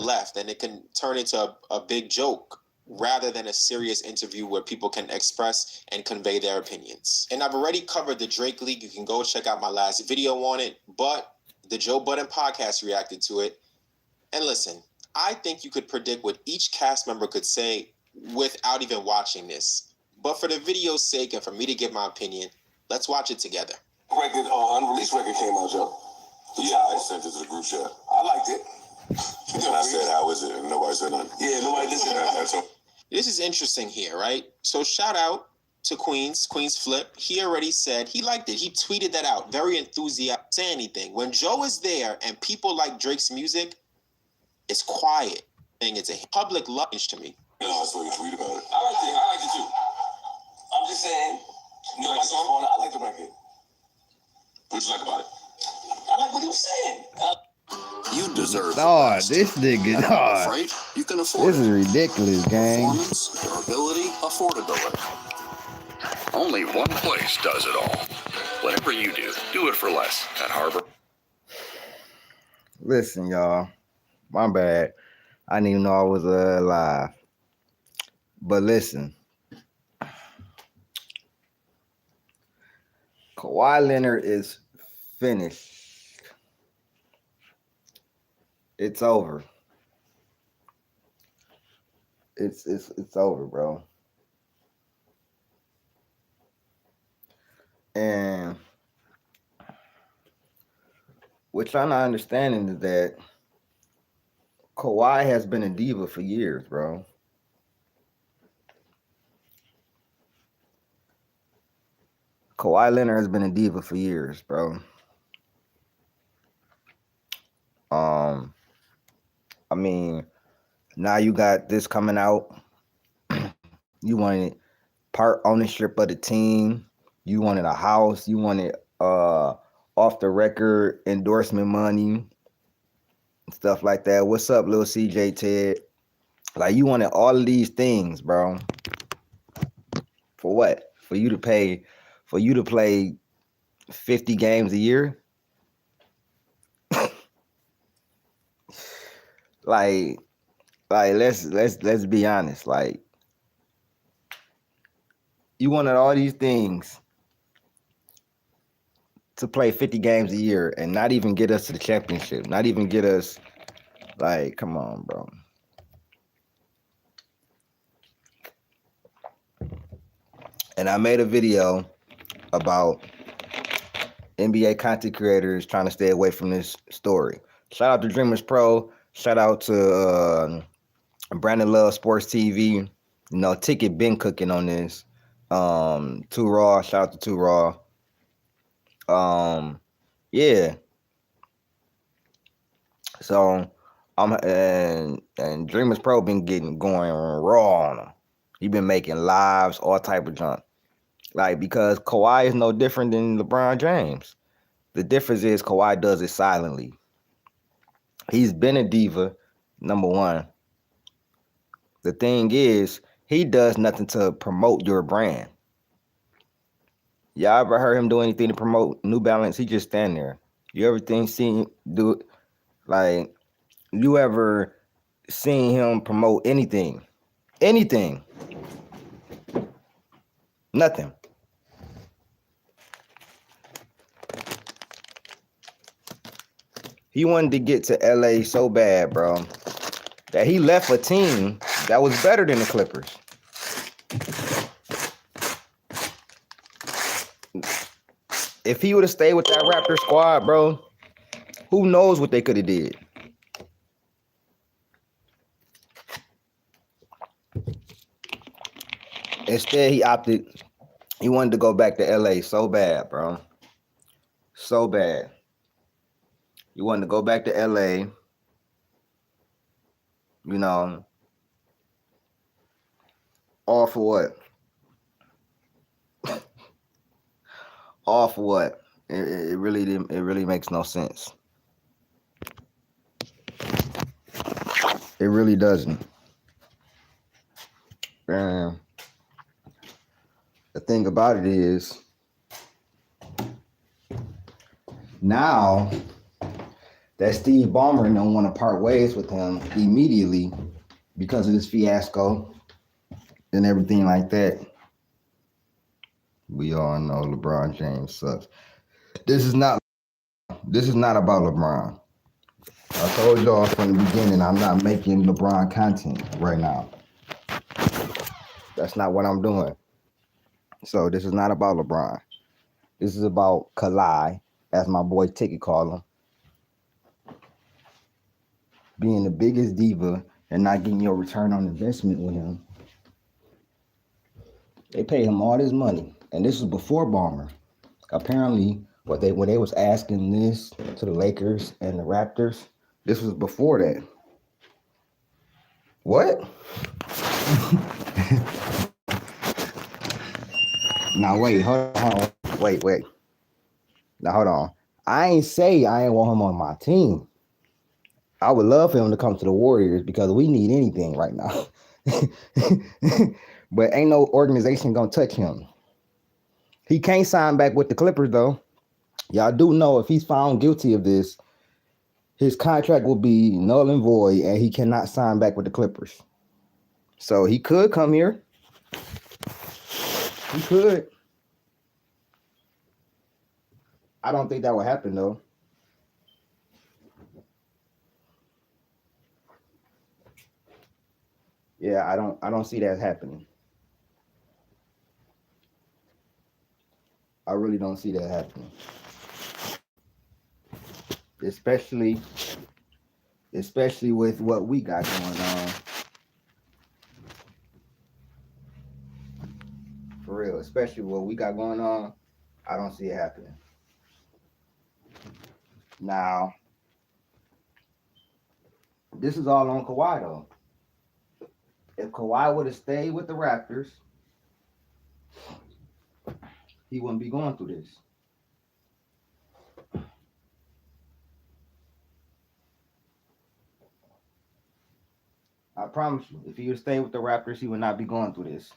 left, and it can turn into a big joke rather than a serious interview where people can express and convey their opinions. And I've already covered the Drake leak. You can go check out my last video on it, but the Joe Budden podcast reacted to it. And listen, I think you could predict what each cast member could say without even watching this. But for the video's sake and for me to give my opinion, let's watch it together. Record, unreleased record came out, Joe. Yeah, I sent it to the group chat. I liked it. And I said, how is it? And nobody said nothing. Yeah, nobody listened. This is interesting here, right? So shout out to Queens Flip. He already said he liked it. He tweeted that out. Very enthusiastic. Say anything. When Joe is there and people like Drake's music, it's quiet. And it's a public lunch to me. You know, I saw you tweet about it. I liked it too. I'm just saying. You like the song? I like the record. What you like about it? I like what he was saying. You deserve this nigga, right? You can afford this is ridiculous, gang. Performance, durability, affordability. Only one place does it all. Whatever you do it for less at Harbor. Listen, y'all. My bad. I didn't even know I was live. But listen. Kawhi Leonard is finished. It's over. It's over, bro. And what y'all not understanding is that Kawhi has been a diva for years, bro. Kawhi Leonard has been a diva for years, bro. I mean, now you got this coming out. You wanted part ownership of the team. You wanted a house. You wanted off the record endorsement money, stuff like that. What's up, little CJ Ted? Like, you wanted all of these things, bro. For what? For you to play 50 games a year? Like let's be honest. Like, you wanted all these things to play 50 games a year and not even get us to the championship. Not even get us, like, come on, bro. And I made a video about NBA content creators trying to stay away from this story. Shout out to Dreamers Pro. Shout out to Brandon Love Sports TV. You know, Ticket been cooking on this. Too Raw. Shout out to Too Raw. Yeah. So and Dreamers Pro been going raw on him. He been making lives, all type of junk. Like, because Kawhi is no different than LeBron James. The difference is Kawhi does it silently. He's been a diva, number one. The thing is, he does nothing to promote your brand. Y'all ever heard him do anything to promote New Balance? He just stand there. You ever seen him do it? Like, you ever seen him promote anything? Anything? Nothing. He wanted to get to LA so bad, bro, that he left a team that was better than the Clippers. If he would have stayed with that Raptor squad, bro, who knows what they could have did. Instead, he wanted to go back to LA so bad, bro. So bad. He wanted to go back to LA. You know, all for what? All for what? It really makes no sense. It really doesn't. And the thing about it is, now that Steve Ballmer don't want to part ways with him immediately because of this fiasco and everything like that. We all know LeBron James sucks. This is not about LeBron. I told y'all from the beginning I'm not making LeBron content right now. That's not what I'm doing. So this is not about LeBron. This is about Kawhi, as my boy Ticket called him, being the biggest diva and not getting your return on investment with him. They paid him all this money, and this was before Ballmer. Apparently, when they was asking this to the Lakers and the Raptors, this was before that. What? Now wait, hold on. Wait. Now hold on. I ain't say I ain't want him on my team. I would love for him to come to the Warriors because we need anything right now. But ain't no organization gonna touch him. He can't sign back with the Clippers though. Y'all do know if he's found guilty of this, his contract will be null and void and he cannot sign back with the Clippers. So he could come here. He could. I don't think that would happen though. Yeah, I don't see that happening. I really don't see that happening. Especially with what we got going on. For real, especially what we got going on, I don't see it happening. Now, this is all on Kawhi though. If Kawhi would have stayed with the Raptors, he wouldn't be going through this. I promise you, if he would stay with the Raptors, he would not be going through this.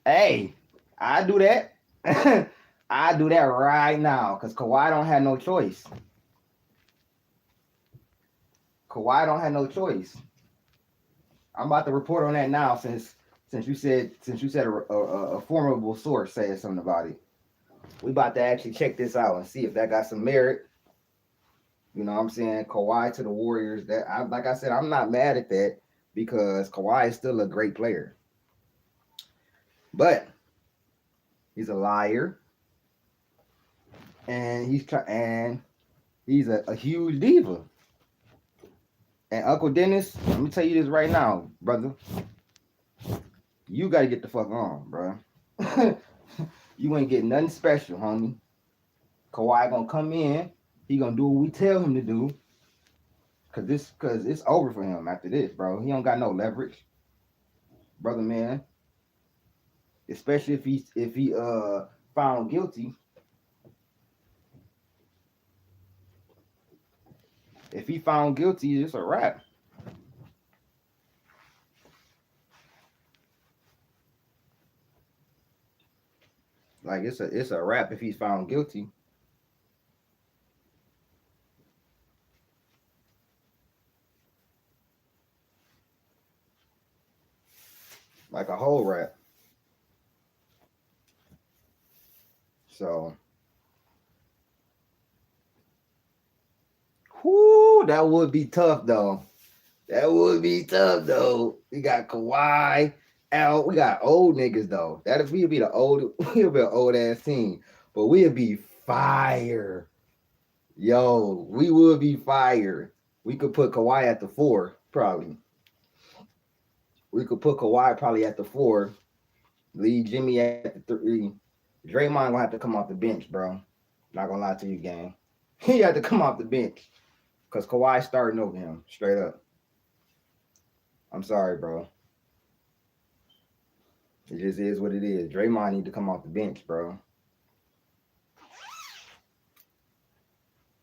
Hey, I do that. I do that right now because Kawhi don't have no choice. Kawhi don't have no choice. I'm about to report on that now since you said a formidable source said something about it. We about to actually check this out and see if that got some merit. You know what I'm saying? Kawhi to the Warriors. Like I said, I'm not mad at that because Kawhi is still a great player. But he's a liar. And he's a huge diva. And Uncle Dennis, let me tell you this right now, brother. You got to get the fuck on, bro. You ain't getting nothing special, homie. Kawhi gonna come in. He gonna do what we tell him to do. Cause it's over for him after this, bro. He don't got no leverage, brother, man. Especially if he found guilty. If he found guilty, it's a wrap. Like it's a wrap if he's found guilty. Like a whole wrap. So, whoo, that would be tough though. That would be tough though. We got Kawhi out. We got old niggas though. That if we'd be we'd be an old ass team, but we'd be fire. Yo, we would be fire. We could put Kawhi at the 4, probably. We could put Kawhi probably at the 4. Leave Jimmy at the 3. Draymond gonna have to come off the bench, bro. Not gonna lie to you, gang. He had to come off the bench. Because Kawhi starting over him, straight up. I'm sorry, bro. It just is what it is. Draymond need to come off the bench, bro.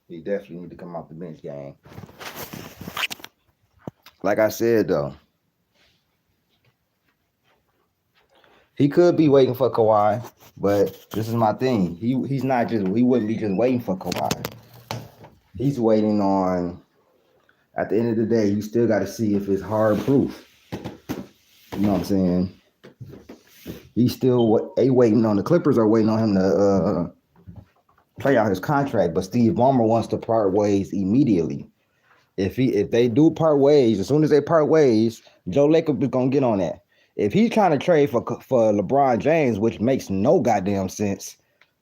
He definitely need to come off the bench, gang. Like I said, though, He could be waiting for Kawhi, but this is my thing. He wouldn't be just waiting for Kawhi. He's waiting on. At the end of the day, you still got to see if it's hard proof. You know what I'm saying? He's still waiting on the Clippers are waiting on him to play out his contract, but Steve Ballmer wants to part ways immediately. If they do part ways, as soon as they part ways, Joe Lacob is gonna get on that. If he's trying to trade for LeBron James, which makes no goddamn sense,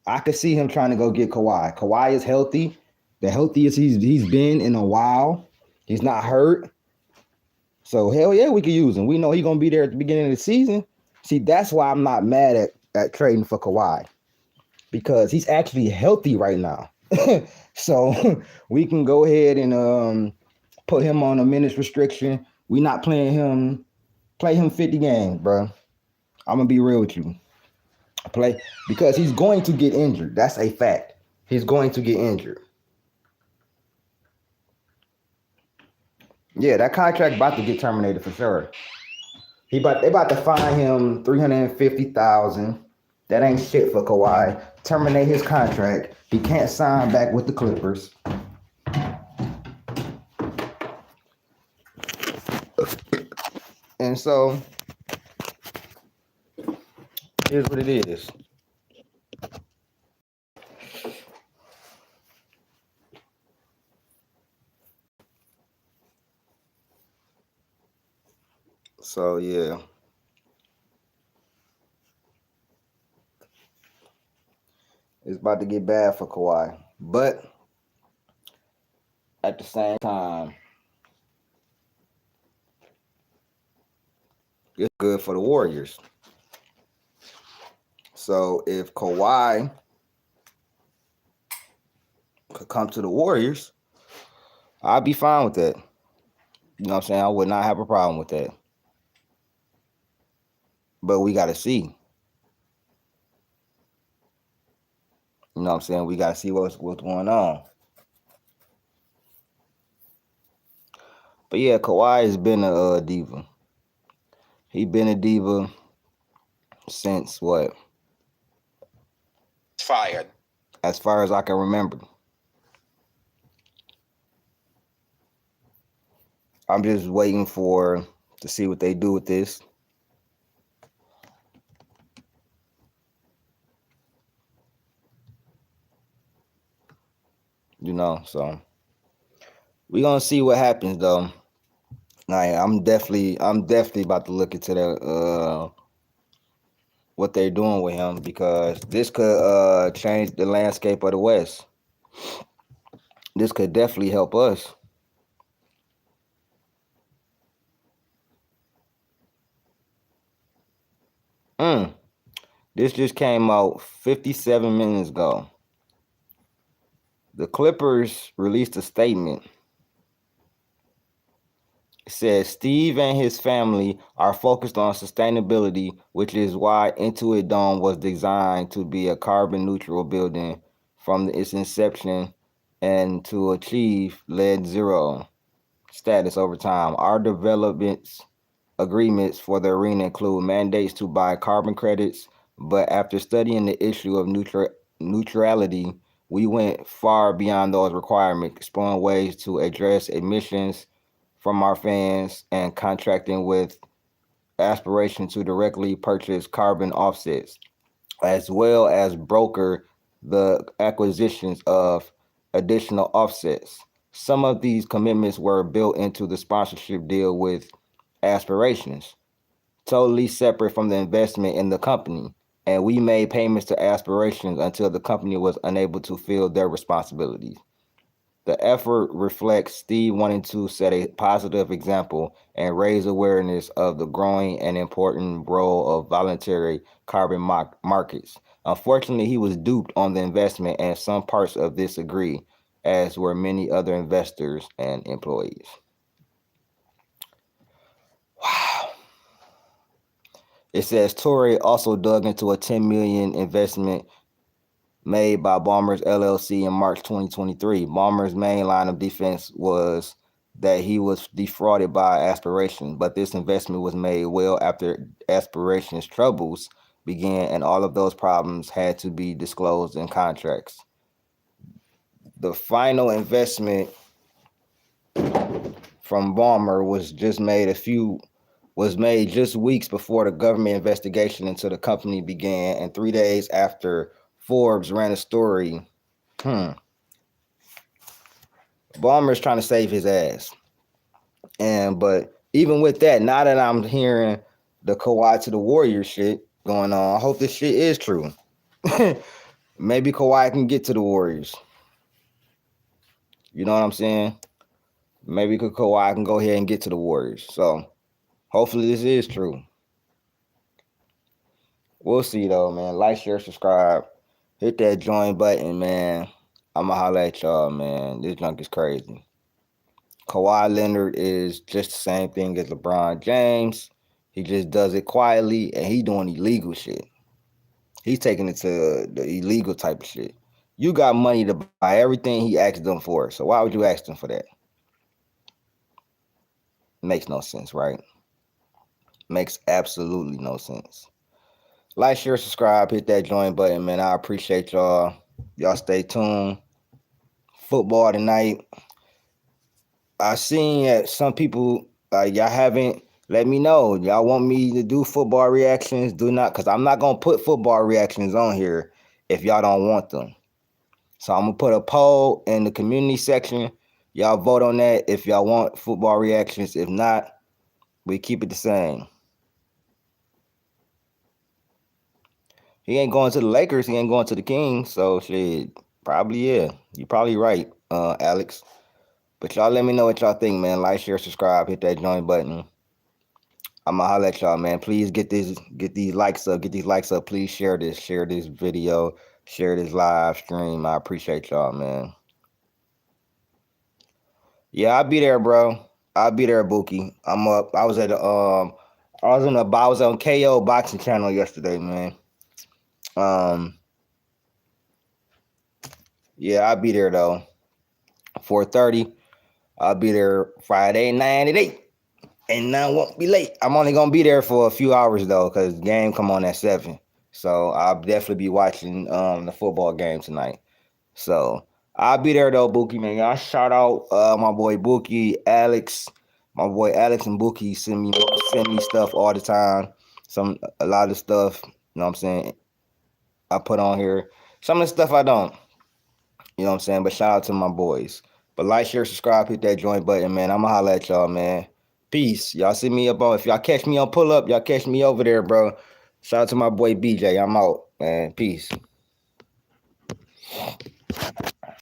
I could see him trying to go get Kawhi. Kawhi is healthy, the healthiest he's been in a while. He's not hurt, so hell yeah, we could use him. We know he's gonna be there at the beginning of the season. See, that's why I'm not mad at trading for Kawhi, because he's actually healthy right now. So we can go ahead and put him on a minutes restriction. We not playing him. Play him 50 games, bro. I'm gonna be real with you. Because he's going to get injured. That's a fact. He's going to get injured. Yeah, that contract about to get terminated for sure. They about to fine him $350,000. That ain't shit for Kawhi. Terminate his contract. He can't sign back with the Clippers. And so, here's what it is. So, yeah. It's about to get bad for Kawhi. But, at the same time, it's good for the Warriors. So if Kawhi could come to the Warriors, I'd be fine with that. You know what I'm saying? I would not have a problem with that. But we got to see. You know what I'm saying? We got to see what's going on. But yeah, Kawhi has been a diva. He been a diva since what? Fired. As far as I can remember. I'm just waiting to see what they do with this. You know, so we're gonna see what happens though. I'm definitely about to look into that what they're doing with him, because this could change the landscape of the West. This could definitely help us. This just came out 57 minutes ago. The Clippers released a statement. It says Steve and his family are focused on sustainability, which is why Intuit Dome was designed to be a carbon neutral building from its inception and to achieve lead zero status over time. Our developments agreements for the arena include mandates to buy carbon credits, but after studying the issue of neutrality, we went far beyond those requirements, exploring ways to address emissions from our fans and contracting with aspiration to directly purchase carbon offsets, as well as broker the acquisitions of additional offsets. Some of these commitments were built into the sponsorship deal with aspirations, totally separate from the investment in the company, and we made payments to aspirations until the company was unable to fill their responsibilities. The effort reflects Steve wanting to set a positive example and raise awareness of the growing and important role of voluntary carbon markets. Unfortunately, he was duped on the investment, and some parts of this agree, as were many other investors and employees. Wow. It says Torrey also dug into a $10 million investment made by Ballmer's LLC in March 2023. Ballmer's main line of defense was that he was defrauded by Aspiration, but this investment was made well after Aspiration's troubles began, and all of those problems had to be disclosed in contracts. The final investment from Ballmer was made just weeks before the government investigation into the company began, and 3 days after Forbes ran a story. Ballmer's trying to save his ass. But even with that, now that I'm hearing the Kawhi to the Warriors shit going on, I hope this shit is true. Maybe Kawhi can get to the Warriors. You know what I'm saying? Maybe Kawhi can go ahead and get to the Warriors. So hopefully this is true. We'll see though, man. Like, share, subscribe. Hit that join button, man. I'ma holla at y'all, man. This junk is crazy. Kawhi Leonard is just the same thing as LeBron James. He just does it quietly, and he doing illegal shit. He's taking it to the illegal type of shit. You got money to buy everything he asked them for, so why would you ask them for that? Makes no sense, right? Makes absolutely no sense. Like, share, subscribe, hit that join button, man. I appreciate y'all. Y'all stay tuned. Football tonight. I seen that some people, y'all haven't let me know. Y'all want me to do football reactions? Do not, because I'm not going to put football reactions on here if y'all don't want them. So I'm going to put a poll in the community section. Y'all vote on that if y'all want football reactions. If not, we keep it the same. He ain't going to the Lakers. He ain't going to the Kings. So, shit, probably, yeah. You're probably right, Alex. But y'all let me know what y'all think, man. Like, share, subscribe, hit that join button. I'ma holler at y'all, man. Please get these likes up. Get these likes up. Please share this video. Share this live stream. I appreciate y'all, man. Yeah, I'll be there, bro. I'll be there, Bookie. I'm up. I was on KO boxing channel yesterday, man. Yeah, I'll be there though. 4:30. I'll be there Friday 9 at 8. And I won't be late. I'm only gonna be there for a few hours though, because the game come on at 7. So I'll definitely be watching the football game tonight. So I'll be there though, Bookie, man. Y'all shout out my boy Bookie, Alex. My boy Alex and Bookie send me stuff all the time. A lot of stuff, you know what I'm saying, I put on here. Some of the stuff I don't. You know what I'm saying? But shout out to my boys. But like, share, subscribe, hit that join button, man. I'ma holla at y'all, man. Peace. Y'all see me up on, if y'all catch me on pull up, y'all catch me over there, bro. Shout out to my boy BJ. I'm out, man. Peace.